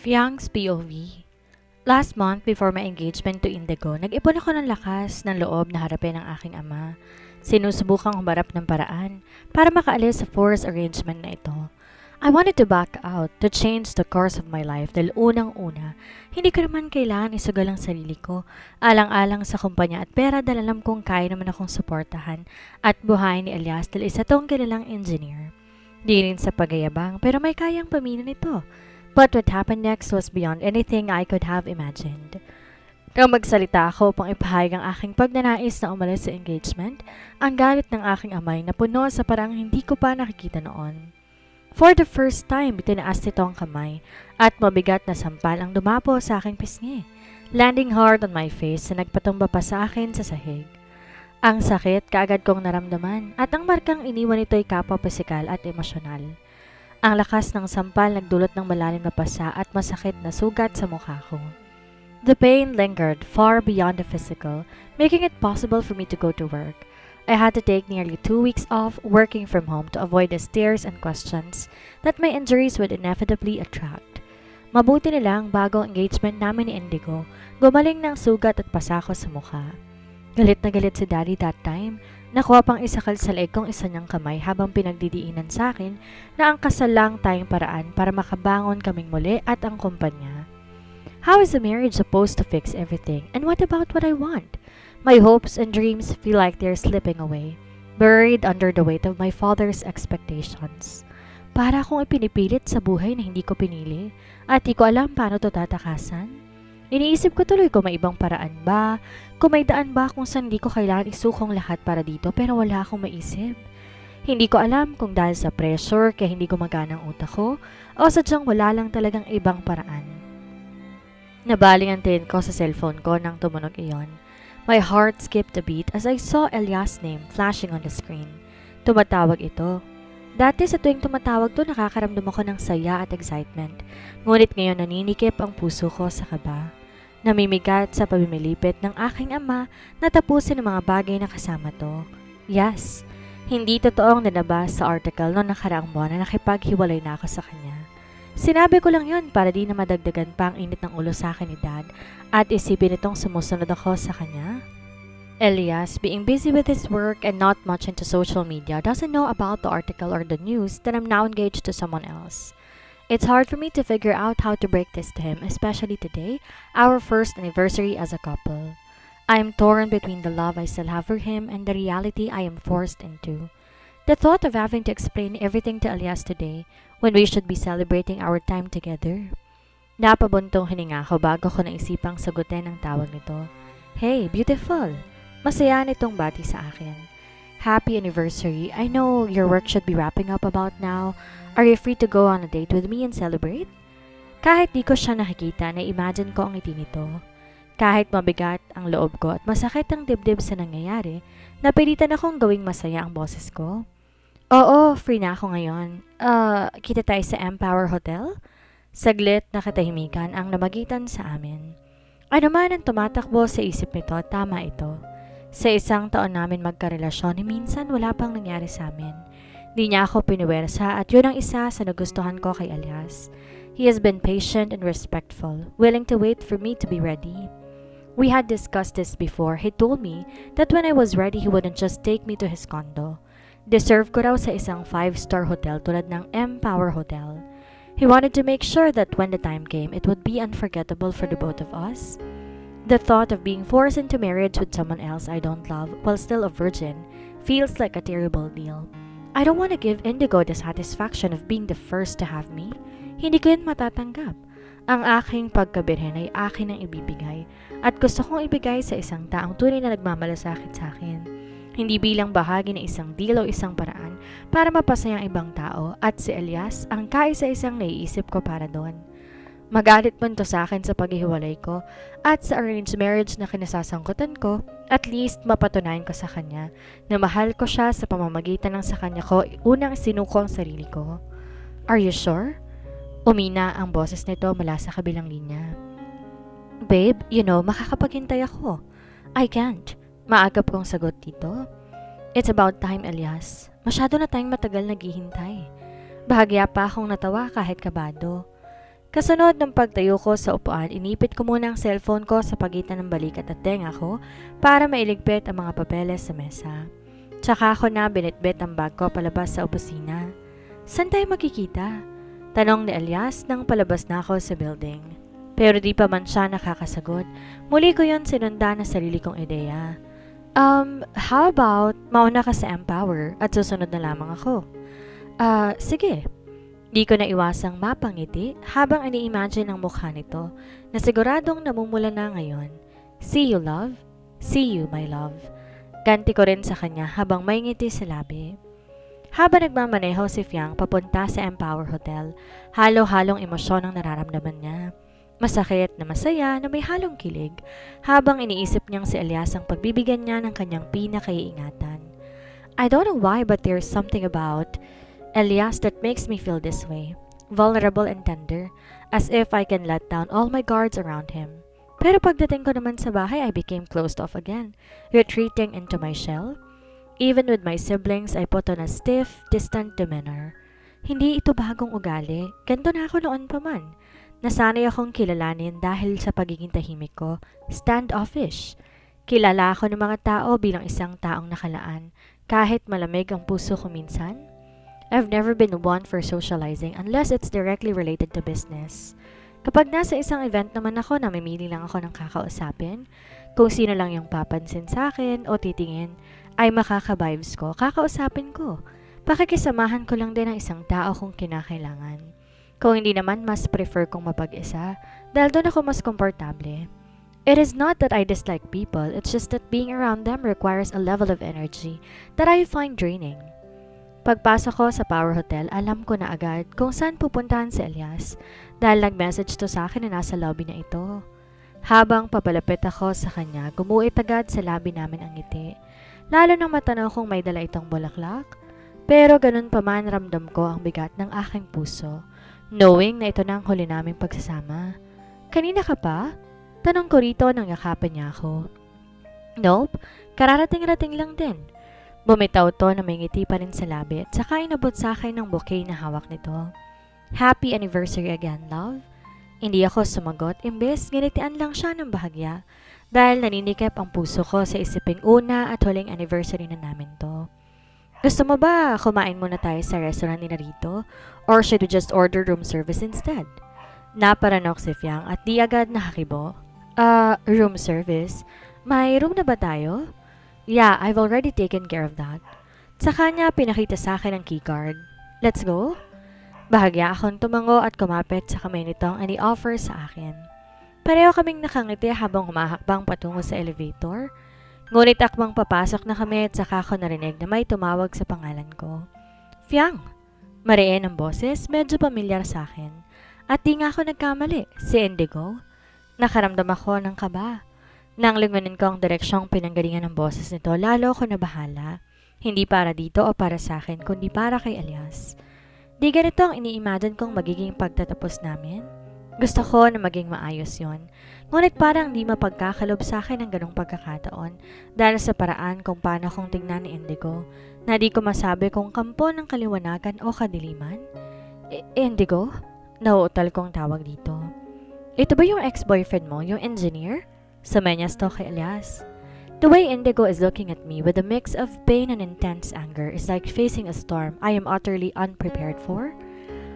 Fiang's POV. Last month before my engagement to Indigo, nag-ipon ako ng lakas ng loob na harapin ang aking ama. Sinusubukang humarap ng paraan para makaalis sa forced arrangement na ito. I wanted to back out, to change the course of my life dahil unang-una, hindi ko naman kailangan isugal ang sarili ko, alang-alang sa kumpanya at pera dahil alam kong kaya naman akong suportahan at buhayin ni Elias dahil isa tong kilalang engineer. Di rin sa pagayabang pero may kayang pamilya nito. But what happened next was beyond anything I could have imagined. Nang magsalita ako upang ipahayag ang aking pagnanais na umalis sa engagement, ang galit ng aking amay na puno sa parang hindi ko pa nakikita noon. For the first time, itinaas nito ang kamay at mabigat na sampal ang dumapo sa aking pisngi, landing hard on my face na nagpatumba pa sa akin sa sahig. Ang sakit kaagad kong naramdaman at ang markang iniwan nito'y kapwa pisikal at emosyonal. Ang lakas ng sampal nagdulot ng malalim na pasa at masakit na sugat sa mukha ko. The pain lingered far beyond the physical, making it possible for me to go to work. I had to take nearly 2 weeks off working from home to avoid the stares and questions that my injuries would inevitably attract. Mabuti na lang bago ang engagement namin ni Indigo, gumaling ng sugat at pasa ko sa mukha. Galit na galit si Daddy that time. Nakuha pang isakal sa leeg kong isa niyang kamay habang pinagdidiinan sa akin na ang kasal lang tayong paraan para makabangon kaming muli at ang kumpanya. How is a marriage supposed to fix everything? And what about what I want? My hopes and dreams feel like they're slipping away, buried under the weight of my father's expectations. Para akong ipinipilit sa buhay na hindi ko pinili at di ko alam paano to tatakasan. Iniisip ko tuloy kung may ibang paraan ba, kung may daan ba kung saan hindi ko kailangan isukong lahat para dito pero wala akong maisip. Hindi ko alam kung dahil sa pressure kaya hindi gumagana ang utak ko o sadyang wala lang talagang ibang paraan. Nabaling ang tingin ko sa cellphone ko nang tumunog iyon. My heart skipped a beat as I saw Elias' name flashing on the screen. Tumatawag ito. Dati sa tuwing tumatawag to nakakaramdam ako ng saya at excitement. Ngunit ngayon naninikip ang puso ko sa kaba. Namimigat sa pamimilipit ng aking ama na tapusin ang mga bagay na kasama to. Yes, hindi totoong nanabas sa article noong nakaraang buwan na nakipaghiwalay na ako sa kanya. Sinabi ko lang yon para di na madagdagan pa ang init ng ulo sa akin ni Dad at isipin itong sumusunod ako sa kanya. Elias, being busy with his work and not much into social media, doesn't know about the article or the news that I'm now engaged to someone else. It's hard for me to figure out how to break this to him, especially today, our first anniversary as a couple. I am torn between the love I still have for him and the reality I am forced into. The thought of having to explain everything to Elias today, when we should be celebrating our time together. Napabuntong hininga ko bago ko naisipang sagutin ang tawag nito. Hey, beautiful! Masaya nitong bati sa akin. Happy anniversary. I know your work should be wrapping up about now. Are you free to go on a date with me and celebrate? Kahit di ko siya nakikita, na-imagine ko ang ngiti nito. Kahit mabigat ang loob ko at masakit ang dibdib sa nangyayari, napilitan akong gawing masaya ang boses ko. Oo, free na ako ngayon. Kita tayo sa Empower Hotel? Saglit na katahimikan ang namagitan sa amin. Ano man ang tumatakbo sa isip nito, tama ito. Sa isang taon namin magkarelasyon, minsan wala pang nangyari sa amin. Di niya ako piniwersa at yun ang isa sa nagustuhan ko kay Elias. He has been patient and respectful, willing to wait for me to be ready. We had discussed this before. He told me that when I was ready, he wouldn't just take me to his condo. Deserve ko raw sa isang 5-star hotel tulad ng Empower Hotel. He wanted to make sure that when the time came, it would be unforgettable for the both of us. The thought of being forced into marriage with someone else I don't love while still a virgin feels like a terrible deal. I don't want to give Indigo the satisfaction of being the first to have me. Hindi ko yun matatanggap. Ang aking pagkabirhen ay akin ang ibibigay at gusto kong ibigay sa isang taong tunay na nagmamalasakit sa akin. Hindi bilang bahagi ng isang deal o isang paraan para mapasaya ang ibang tao at si Elias ang kaisa-isang naiisip ko para doon. Magalit man to sa akin sa paghihiwalay ko at sa arranged marriage na kinasasangkutan ko, at least mapatunayan ko sa kanya na mahal ko siya sa pamamagitan ng sa kanya ko unang sinuko ang sarili ko. Are you sure? Umina ang boses nito mula sa kabilang linya. Babe, makakapaghintay ako. I can't. Maagap kong sagot dito. It's about time, Elias. Masyado na tayong matagal naghihintay. Bahagya pa akong natawa kahit kabado. Kasunod ng pagtayo ko sa upuan, inipit ko muna ang cellphone ko sa pagitan ng balikat at tenga ko para mailigpit ang mga papeles sa mesa. Tsaka ako na binitbit ang bag ko palabas sa opisina. Saan tayo makikita? Tanong ni Elias nang palabas na ako sa building. Pero di pa man siya nakakasagot, muli ko yon sinunda na sarili kong ideya. How about mauna ka sa Empower at susunod na lamang ako? Sige. Di ko na iwasang mapangiti habang ini-imagine ang mukha nito na siguradong namumula na ngayon. See you, love. See you, my love. Ganti ko rin sa kanya habang may ngiti sa labi. Habang nagmamaneho si Fiang papunta sa Empower Hotel, halo-halong emosyon ang nararamdaman niya. Masakit na masaya na may halong kilig habang iniisip niyang si Elias ang pagbibigyan niya ng kanyang pinakaiingatan. I don't know why but there's something about Elias that makes me feel this way, vulnerable and tender, as if I can let down all my guards around him. Pero pagdating ko naman sa bahay, I became closed off again, retreating into my shell. Even with my siblings, I put on a stiff, distant demeanor. Hindi ito bagong ugali, ganito na ako noon pa man. Nasanay akong kilalanin dahil sa pagiging tahimik ko, standoffish. Kilala ako ng mga tao bilang isang taong nakalaan, kahit malamig ang puso ko minsan. I've never been one for socializing unless it's directly related to business. Kapag nasa isang event naman ako, namimili lang ako ng kakausapin. Kung sino lang yung papansin sa akin o titingin, ay makaka-vibes ko, kakausapin ko. Pakikisamahan ko lang din ang isang tao kung kinakailangan. Kung hindi naman, mas prefer kong mapag-isa dahil doon ako mas komportable. It is not that I dislike people, it's just that being around them requires a level of energy that I find draining. Pagpasok ko sa Power Hotel, alam ko na agad kung saan pupuntahan si Elias dahil nag-message to sa akin na nasa lobby na ito. Habang papalapit ako sa kanya, gumuhit agad sa labi namin ang ngiti. Lalo nang matanaw kong may dala itong bulaklak. Pero ganun pa man ramdam ko ang bigat ng aking puso, knowing na ito na ang huli naming pagsasama. Kanina ka pa? Tanong ko rito nang yakapin niya ako. Nope, kararating-rating lang din. Bumitaw to na may ngiti pa rin sa labi at saka inabot sa akin ng bouquet na hawak nito. Happy anniversary again, love. Hindi ako sumagot, imbes ginitian lang siya ng bahagya dahil naninikip ang puso ko sa isiping una at huling anniversary na namin to. Gusto mo ba kumain muna tayo sa restaurant ni Narito or should we just order room service instead? Naparanok si Fiang at di agad nakakibo. Room service? May room na ba tayo? Yeah, I've already taken care of that. Sa kanya, pinakita sa akin ang keycard. Let's go? Bahagya akong tumango at kumapit sa kamay nitong ini-offer sa akin. Pareho kaming nakangiti habang humahakbang patungo sa elevator. Ngunit akbang papasok na kami at saka ko narinig na may tumawag sa pangalan ko. Fiang! Mariin ang boses, medyo pamilyar sa akin. At di nga ako nagkamali, si Indigo. Nakaramdam ako ng kaba. Nang lingunin ko ang direksyong pinanggalingan ng boses nito, lalo ako nabahala. Hindi para dito o para sa akin, kundi para kay Elias. Di ganito ang ini-imagine kong magiging pagtatapos namin. Gusto ko na maging maayos yon. Ngunit parang di mapagkakalob sa akin ang ganong pagkakataon dahil sa paraan kung paano kong tingnan ni Indigo na di ko masabi kung kampo ng kaliwanagan o kadiliman. Indigo? Nauutal kong tawag dito. Ito ba yung ex-boyfriend mo, yung engineer? Samenyas to kay Elias. The way Indigo is looking at me with a mix of pain and intense anger is like facing a storm I am utterly unprepared for.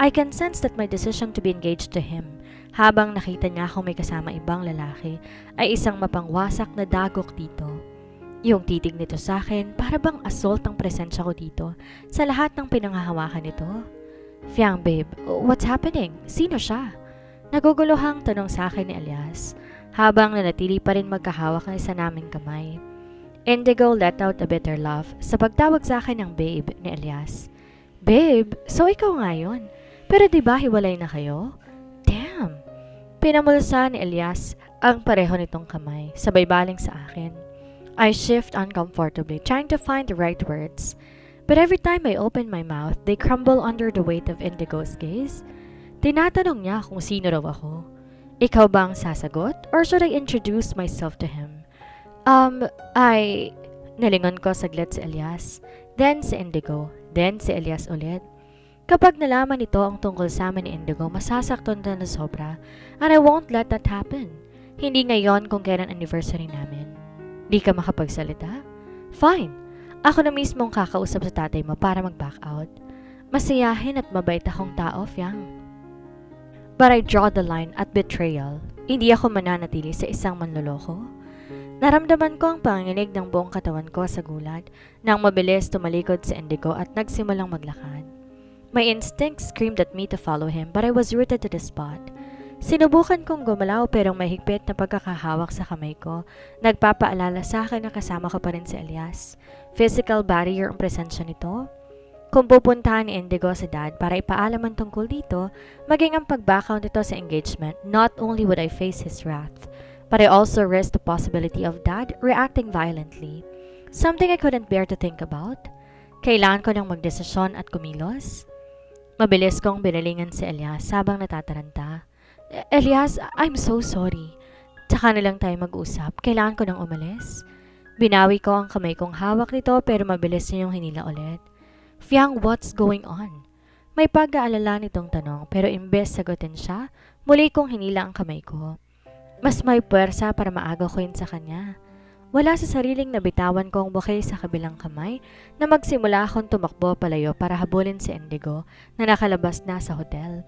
I can sense that my decision to be engaged to him, habang nakita niya akong may kasama ibang lalaki, ay isang mapangwasak na dagok dito. Yung titig nito sa akin, para bang assault ang presensya ko dito sa lahat ng pinanghahawakan nito. Fiang babe, what's happening? Sino siya? Naguguluhang tanong sa akin ni Elias, habang nanatili pa rin magkahawak ng isa naming kamay. Indigo let out a bitter laugh sa pagtawag sa akin ng babe ni Elias. Babe, so ikaw nga yun. Pero diba hiwalay na kayo? Damn! Pinamulsa ni Elias ang pareho nitong kamay, sabay baling sa akin. I shift uncomfortably, trying to find the right words. But every time I open my mouth, they crumble under the weight of Indigo's gaze. Tinatanong niya kung sino raw ako. Ikaw ba ang sasagot? Or should I introduce myself to him? Nalingon ko saglit si Elias. Then si Indigo. Then si Elias ulit. Kapag nalaman nito ang tungkol sa amin ni Indigo, masasaktan na sobra. And I won't let that happen. Hindi ngayon kung kailan anniversary namin. Di ka makapagsalita? Fine. Ako na mismong kakausap sa tatay mo para mag-back out. Masiyahin at mabait akong tao, Fiang. But I draw the line at betrayal. Hindi ako mananatili sa isang manloloko. Naramdaman ko ang panginginig ng buong katawan ko sa gulat nang mabilis tumalikod si Indigo at nagsimulang maglakad. My instinct screamed at me to follow him but I was rooted to the spot. Sinubukan kong gumalaw pero may higpit na pagkakahawak sa kamay ko. Nagpapaalala sa akin na kasama ko pa rin si Elias. Physical barrier ang presensya nito. Kung pupuntahan ni Indigo si Dad para ipaalam ang tungkol dito, maging ang pag-back-out nito sa engagement, not only would I face his wrath, but I also risked the possibility of Dad reacting violently. Something I couldn't bear to think about. Kailangan ko nang magdesisyon at kumilos. Mabilis kong binalingan si Elias habang natataranta. Elias, I'm so sorry. Tsaka na lang tayo mag-usap. Kailangan ko nang umalis. Binawi ko ang kamay kong hawak nito pero mabilis niyong hinila ulit. Fiang, what's going on? May pag-aalala nitong tanong pero imbes sagutin siya, muli kong hinila ang kamay ko. Mas may puwersa para maaga ko yun sa kanya. Wala sa sariling nabitawan ko ang bouquet sa kabilang kamay na magsimula akong tumakbo palayo para habulin si Indigo na nakalabas na sa hotel.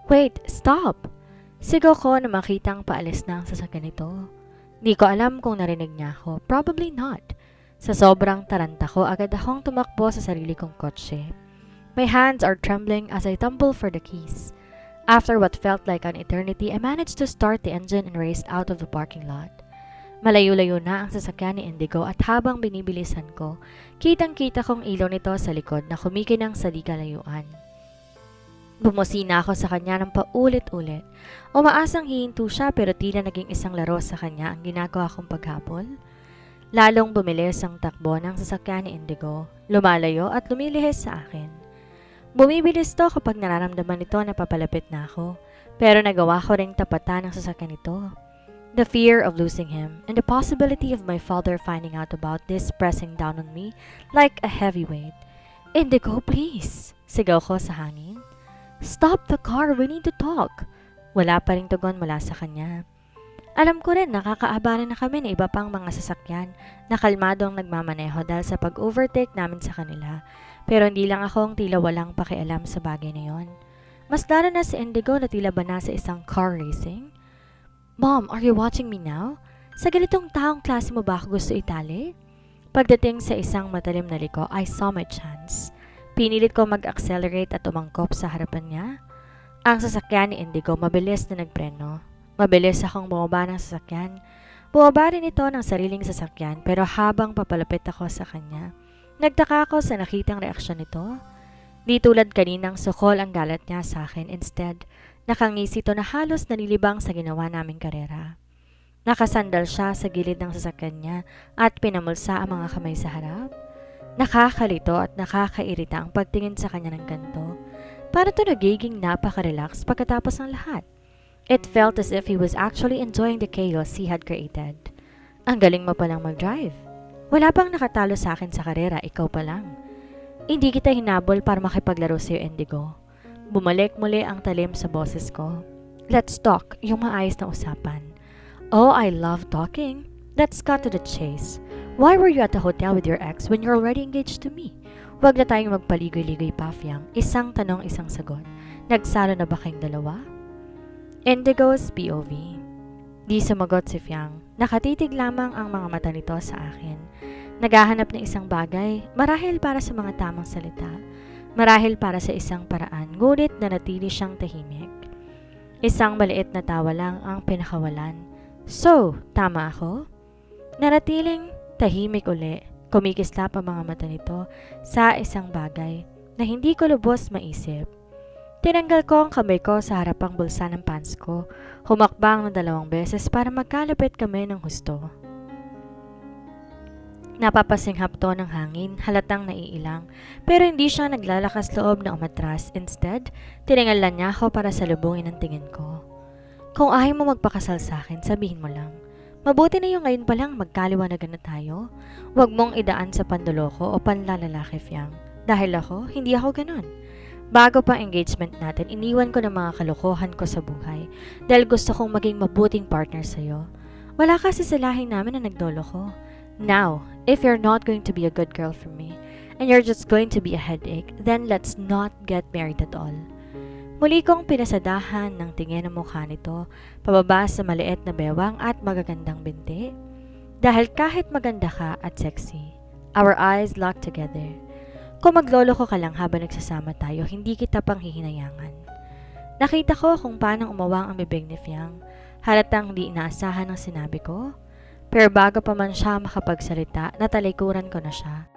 Wait, stop! Sigaw ko na makitang paalis na ang sasakyan nito. Di ko alam kung narinig niya ako. Probably not. Sa sobrang taranta ko, agad akong tumakbo sa sarili kong kotse. My hands are trembling as I tumble for the keys. After what felt like an eternity, I managed to start the engine and raced out of the parking lot. Malayo-layo na ang sasakyan ni Indigo at habang binibilisan ko, kitang-kita kong ilaw nito sa likod na kumikinang sa di kalayuan. Bumusina ako sa kanya ng paulit-ulit. Umaasang hihinto siya pero tila naging isang laro sa kanya ang ginagawa kong paghabol. Lalong bumilis ang takbo ng sasakyan ni Indigo, lumalayo at lumilihis sa akin. Bumibilis to kapag nararamdaman nito na papalapit na ako, pero nagawa ko ring tapatan ang sasakyan nito. The fear of losing him and the possibility of my father finding out about this pressing down on me like a heavy weight. Indigo, please! Sigaw ko sa hangin. Stop the car, we need to talk. Wala pa ring tugon mula sa kanya. Alam ko rin nakakaabaran na kami ng iba pang mga sasakyan na kalmadong nagmamaneho dahil sa pag-overtake namin sa kanila. Pero hindi lang akong tila walang pakialam sa bagay na yon. Mas lalo na si Indigo na tila ba nasa isang car racing. Mom, are you watching me now? Sa ganitong taong klase mo ba ako gusto itali? Pagdating sa isang matalim na liko, I saw my chance. Pinilit ko mag-accelerate at umangkop sa harapan niya. Ang sasakyan ni Indigo mabilis na nagpreno. Mabilis akong bumaba ng sasakyan. Bumaba rin ito ng sariling sasakyan pero habang papalapit ako sa kanya, nagtaka ako sa nakitang reaksyon nito. Di tulad kaninang sukol ang galat niya sa akin. Instead, nakangisi ito na halos nalilibang sa ginawa naming karera. Nakasandal siya sa gilid ng sasakyan niya at pinamulsa ang mga kamay sa harap. Nakakalito at nakakairita ang pagtingin sa kanya ng ganito. Para ito nagiging napaka-relax pagkatapos ng lahat. It felt as if he was actually enjoying the chaos he had created. Ang galing mo palang mag-drive. Wala pang nakatalo sa akin sa karera, ikaw pa lang. Hindi kita hinabol para makipaglaro sa'yo, Indigo. Bumalik muli ang talim sa boses ko. Let's talk, yung maayos na usapan. Oh, I love talking. Let's cut to the chase. Why were you at the hotel with your ex when you're already engaged to me? Huwag na tayong magpaligoy-ligoy pa, Fiang. Isang tanong, isang sagot. Nagsalo na ba kayong dalawa? Indigo's POV. Di sumagot si Fiang. Nakatitig lamang ang mga mata nito sa akin. Naghahanap ng isang bagay, marahil para sa mga tamang salita, marahil para sa isang paraan, ngunit nanatili siyang tahimik. Isang maliit na tawa lang ang pinakawalan. So, tama ako? Nanatiling tahimik uli, kumikislap ang mga mata nito sa isang bagay na hindi ko lubos maisip. Tinanggal ko ang kamay ko sa harapang bulsa ng pants ko, humakbang ng 2 beses para magkalapit kami ng husto. Napapasinghap to ng hangin, halatang naiilang, pero hindi siya naglalakas loob na umatras. Instead, tinangalan niya ako para salubungin ang tingin ko. Kung ayaw mo magpakasal sa akin, sabihin mo lang. Mabuti na yung ngayon pa lang magkaliwanagan na tayo. Huwag mong idaan sa panduloko o panlalalaki, Fiang. Dahil ako, hindi ako ganon. Bago pa engagement natin, iniwan ko ng mga kalokohan ko sa buhay dahil gusto kong maging mabuting partner sa'yo. Wala kasi sa lahi namin na nagdolo ko. Now, if you're not going to be a good girl for me, and you're just going to be a headache, then let's not get married at all. Muli kong pinasadahan ng tingin ng mukha nito, pababa sa maliit na bewang at magagandang binti. Dahil kahit maganda ka at sexy, our eyes locked together. Kung maglolo ko ka lang habang nagsasama tayo, hindi kita pang hihinayangan. Nakita ko kung paano umawang ang bibig ni Fiang, halatang di inaasahan ng sinabi ko. Pero bago pa man siya makapagsalita, natalikuran ko na siya.